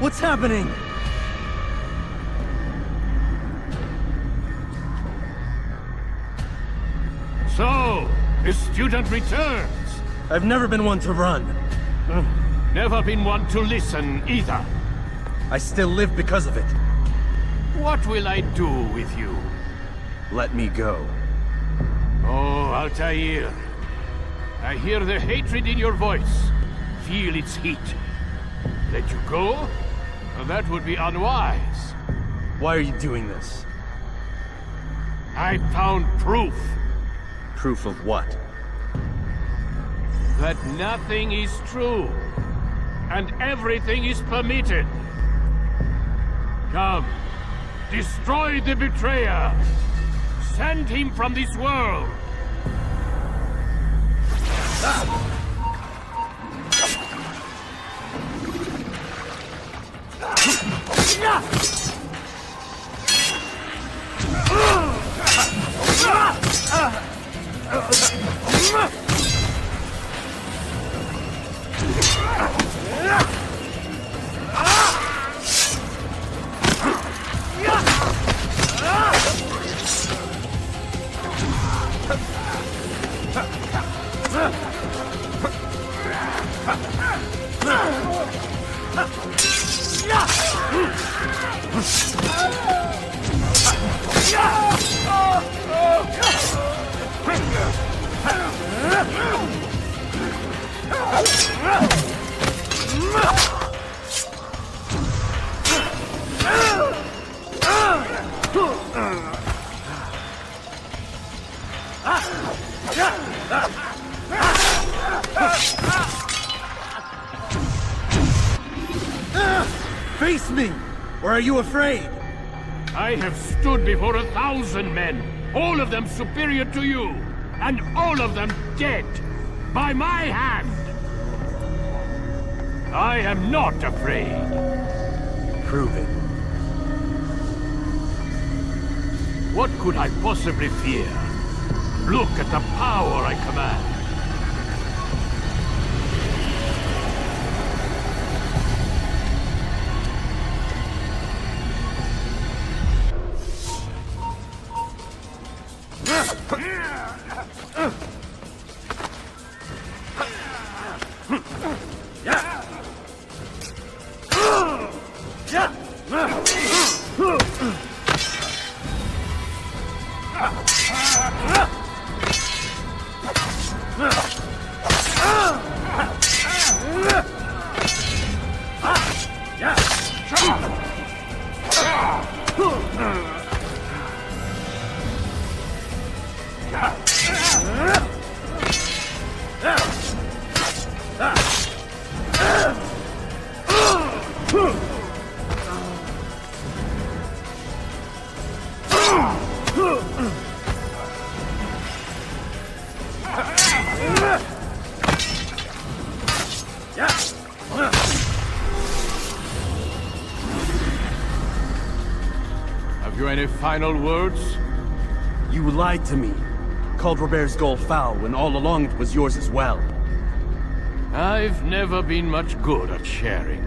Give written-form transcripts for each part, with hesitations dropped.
What's happening? So, the student returns. I've never been one to run. Never been one to listen, either. I still live because of it. What will I do with you? Let me go. Oh, Altair. I hear the hatred in your voice. Feel its heat. Let you go? That would be unwise. Why are you doing this? I found proof. Proof of what? That nothing is true. And everything is permitted. Come. Destroy the betrayer. Send him from this world. Face me! Or are you afraid? I have stood before 1,000 men, all of them superior to you, and all of them dead, by my hand. I am not afraid. Prove it. What could I possibly fear? Look at the power I command. Have you any final words? You lied to me. Called Robert's goal foul when all along it was yours as well. I've never been much good at sharing.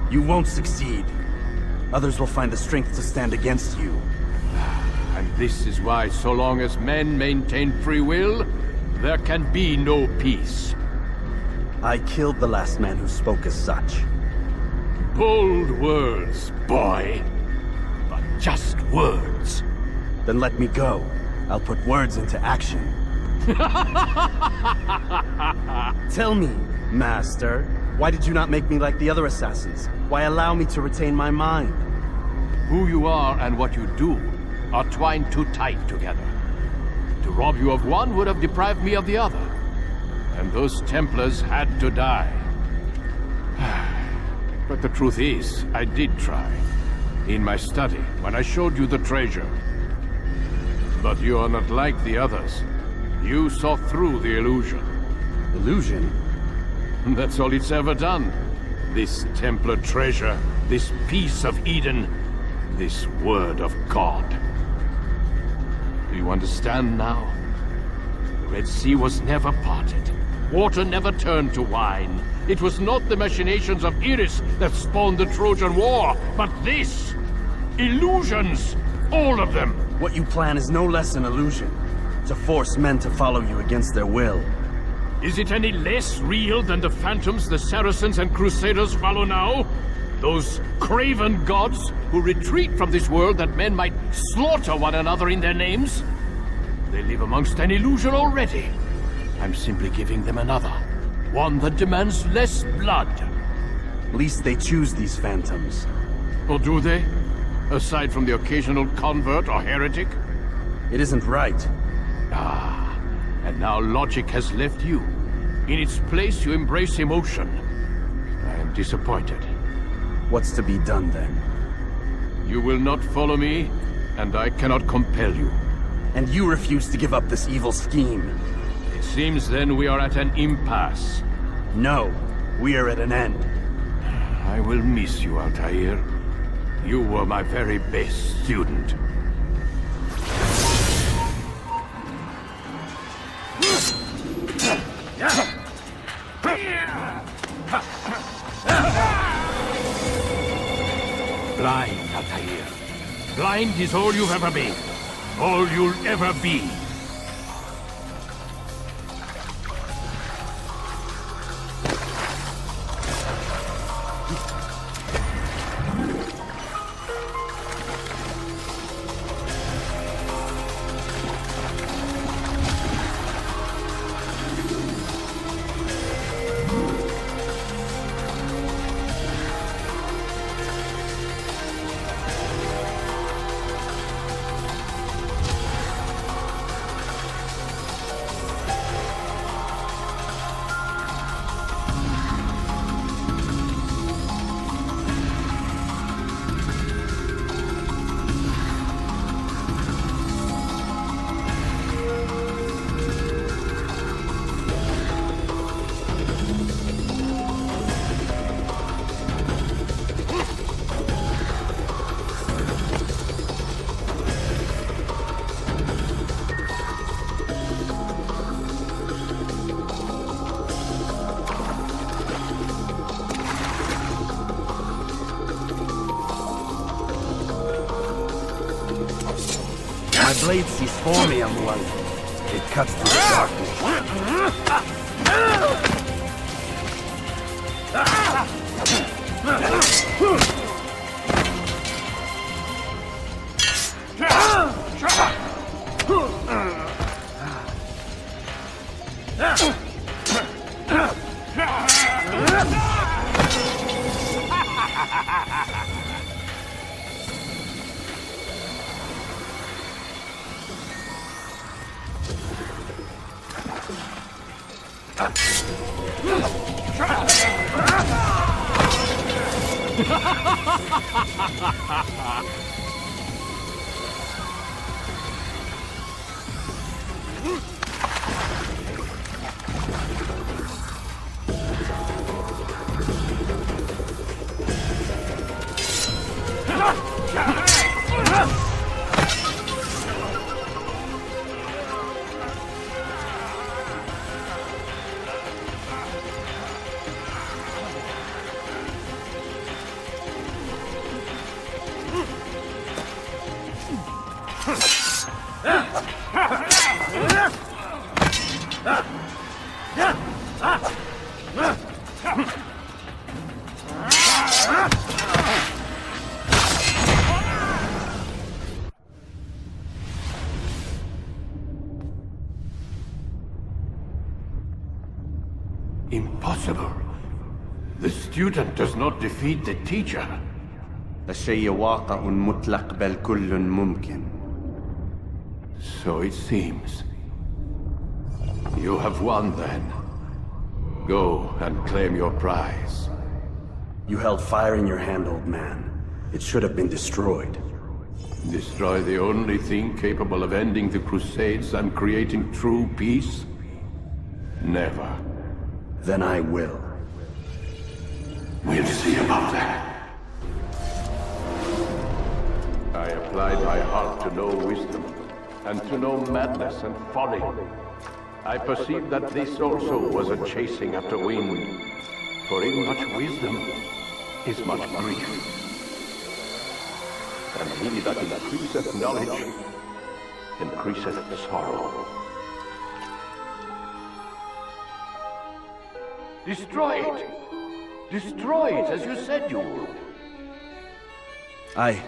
You won't succeed. Others will find the strength to stand against you. And this is why, so long as men maintain free will, there can be no peace. I killed the last man who spoke as such. Bold words, boy. But just words. Then let me go. I'll put words into action. Tell me, Master, why did you not make me like the other assassins? Why allow me to retain my mind? Who you are and what you do are twined too tight together. To rob you of one would have deprived me of the other. And those Templars had to die. But the truth is, I did try. In my study, when I showed you the treasure. But you are not like the others. You saw through the illusion. Illusion? That's all it's ever done. This Templar treasure, this piece of Eden, this word of God. Do you understand now? The Red Sea was never parted. Water never turned to wine. It was not the machinations of Iris that spawned the Trojan War, but this! Illusions! All of them! What you plan is no less an illusion. To force men to follow you against their will. Is it any less real than the phantoms the Saracens and Crusaders follow now? Those craven gods who retreat from this world that men might slaughter one another in their names? They live amongst an illusion already. I'm simply giving them another. One that demands less blood. At least they choose these phantoms. Or do they? Aside from the occasional convert or heretic? It isn't right. Ah, and now logic has left you. In its place, you embrace emotion. I am disappointed. What's to be done then? You will not follow me, and I cannot compel you. And you refuse to give up this evil scheme. It seems then we are at an impasse. No, we are at an end. I will miss you, Altair. You were my very best student. Blind, Altair. Blind is all you've ever been. All you'll ever be. My blade sees for me, Mualim. It cuts through the darkness. Impossible. The student does not defeat the teacher. الشيء واقع مطلق بل كل ممكن. So it seems. You have won then. Go and claim your prize. You held fire in your hand, old man. It should have been destroyed. Destroy the only thing capable of ending the Crusades and creating true peace? Never. Then I will. We'll see about that. I applied my heart to know wisdom, and to know madness and folly. I perceived that this also was a chasing after wind. For in much wisdom is much grief. And he that increaseth knowledge increaseth sorrow. Destroy it! Destroy it as you said you would. I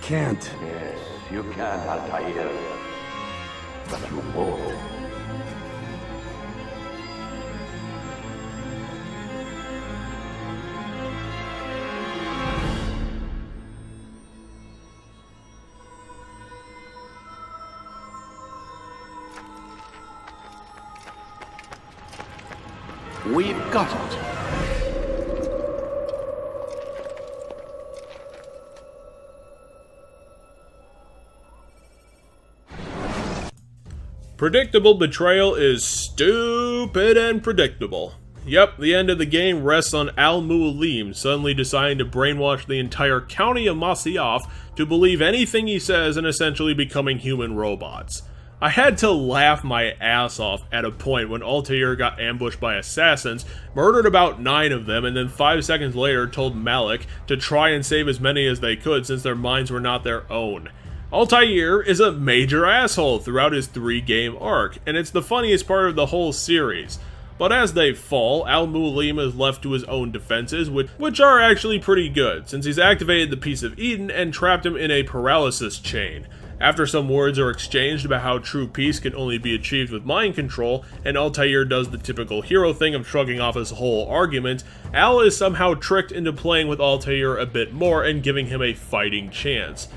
can't. Yes, you can, Altair. But you won't. We've got it. Predictable betrayal is stupid and predictable. Yep, the end of the game rests on Mualim suddenly deciding to brainwash the entire county of Masyaf to believe anything he says and essentially becoming human robots. I had to laugh my ass off at a point when Altair got ambushed by assassins, murdered about 9 of them, and then 5 seconds later told Malik to try and save as many as they could since their minds were not their own. Altair is a major asshole throughout his 3-game arc, and it's the funniest part of the whole series. But as they fall, Mualim is left to his own defenses, which are actually pretty good, since he's activated the Piece of Eden and trapped him in a paralysis chain. After some words are exchanged about how true peace can only be achieved with mind control, and Altair does the typical hero thing of shrugging off his whole argument, Al is somehow tricked into playing with Altair a bit more and giving him a fighting chance.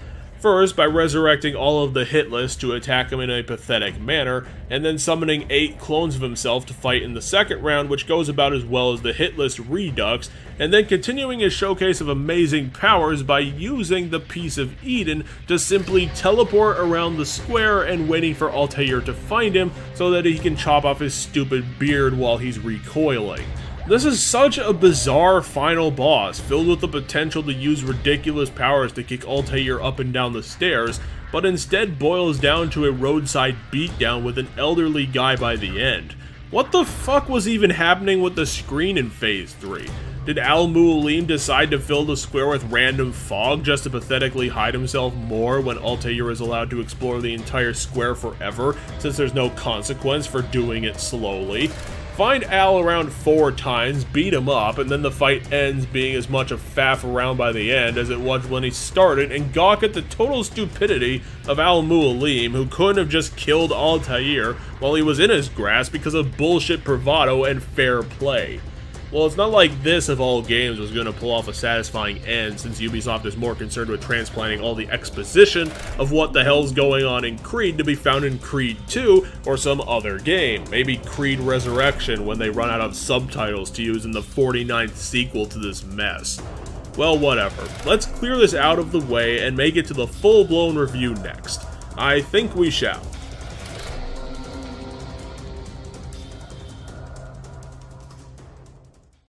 First, by resurrecting all of the hit list to attack him in a pathetic manner, and then summoning 8 clones of himself to fight in the second round, which goes about as well as the hit list redux, and then continuing his showcase of amazing powers by using the Piece of Eden to simply teleport around the square and waiting for Altair to find him so that he can chop off his stupid beard while he's recoiling. This is such a bizarre final boss, filled with the potential to use ridiculous powers to kick Altair up and down the stairs, but instead boils down to a roadside beatdown with an elderly guy by the end. What the fuck was even happening with the screen in Phase 3? Did Mualim decide to fill the square with random fog just to pathetically hide himself more when Altair is allowed to explore the entire square forever, since there's no consequence for doing it slowly? Find Al around 4 times, beat him up, and then the fight ends being as much a faff around by the end as it was when he started, and gawk at the total stupidity of Mualim, who couldn't have just killed Altair while he was in his grasp because of bullshit bravado and fair play. Well, it's not like this of all games was going to pull off a satisfying end, since Ubisoft is more concerned with transplanting all the exposition of what the hell's going on in Creed to be found in Creed 2 or some other game. Maybe Creed Resurrection when they run out of subtitles to use in the 49th sequel to this mess. Well, whatever. Let's clear this out of the way and make it to the full-blown review next. I think we shall.